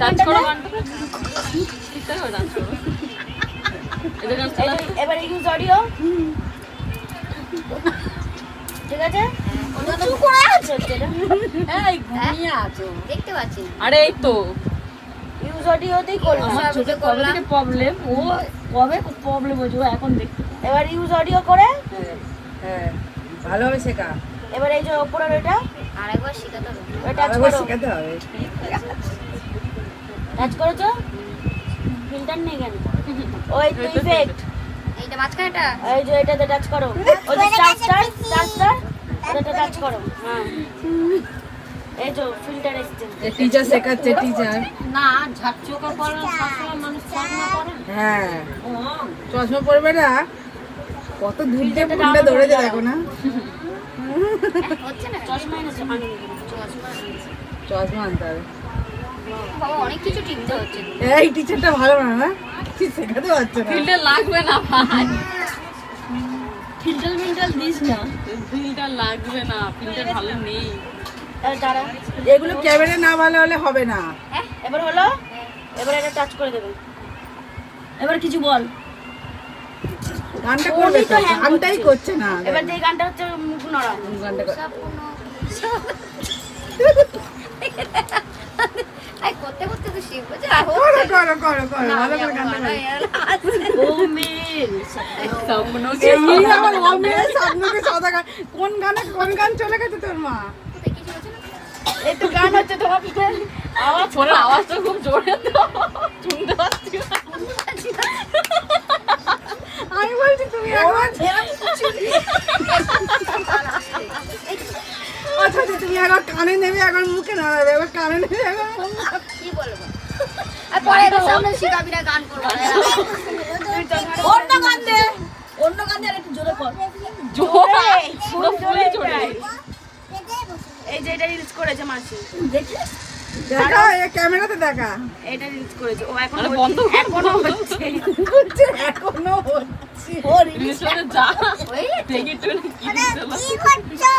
Dance করো গানটা ঠিক আছে ডান্স করো এটা ডান্স করো এবারে ইউজ অডিও ঠিক আছে চুপ করে আছো এটা এই ঘুমিয়ে আছো দেখতে পাচ্ছি না। আরে এই তো ইউজ অডিওতেই করলাম আমার চোখে কবে থেকে প্রবলেম ও কবে প্রবলেম হয়েছে ও এখন দেখতে এবার ইউজ অডিও করে হ্যাঁ ভালোভাবে শেখা এবার এই যে উপরের এটা আরেকবার শেখাতে হবে। টাচ ভালোভাবে করো শেখাতে হবে টাচ করেছো ফিল্টার নেই কেন ওই তো ইফেক্ট এইটা মাঝখানেটা এই যে এটাতে টাচ করো ওই যে স্টার ওটাতে টাচ করো হ্যাঁ এই যে ফিল্টার এসছে টিচার শেখাচ্ছে টিচার না ঝাপচোকা পড়া সবসময় মানুষ চশমা পরে হ্যাঁ চশমা পরবে না কত দূর দিয়ে ফোনটা দৌড়েছে দেখো না হচ্ছে না চশমা এনেছে চশমা আনতে হবে বাবা অনেক কিছু টিপতে হচ্ছে এই টিচারটা ভালো না না কি শেখাতে পারছে না ফিল্টার লাগবে না ভাই ফিল্টার দিস না ফিল্টার লাগবে না ফিল্টার ভালো নেই দাঁড়া এগুলো ক্যামেরা না ভালো হলে হবে না এবার হলো এবার এটা টাচ করে দেবে এবার কিছু বল গানটা করবে তো গানটাই করছে না এবার যে গানটা হচ্ছে মুখ নড়া গানটা কর- আই করতে করতে তো শিখবো যা করো করো করো করো ভালো করে গানটা করো। ও মেল স্বপ্ন এই আমার অমের সামনে সাদা গান কোন গানে কোন গান চলে গেছে তোর মা এই তো গান হচ্ছে তোমার পিঠে আওয়াজ ফোনের আওয়াজটা খুব জোরে তো শুনতে পাচ্ছি না। আমি বলছি তুমি একবার আচ্ছা আচ্ছা, তুমি একবার কানে নেবে একবার মুখে নাড়াবে একবার কানে নেবে একবার কি বলবো আর পরে এর সামনে শিখাবি না গান করবো অন্য গান দে অন্য গান দে আর একটু জোরে কর জোরে পুরো ফুলে জোরে এই যে এটা রিলস করেছে মাসি দেখা এই ক্যামেরাতে দেখা এটা রিলস করেছে ও এখন আরে বন্ধ কর, এখনো বন্ধ হচ্ছে হচ্ছে এখনো হচ্ছে ও জিনিসটা যা দেখি একটু কি দিচ্ছে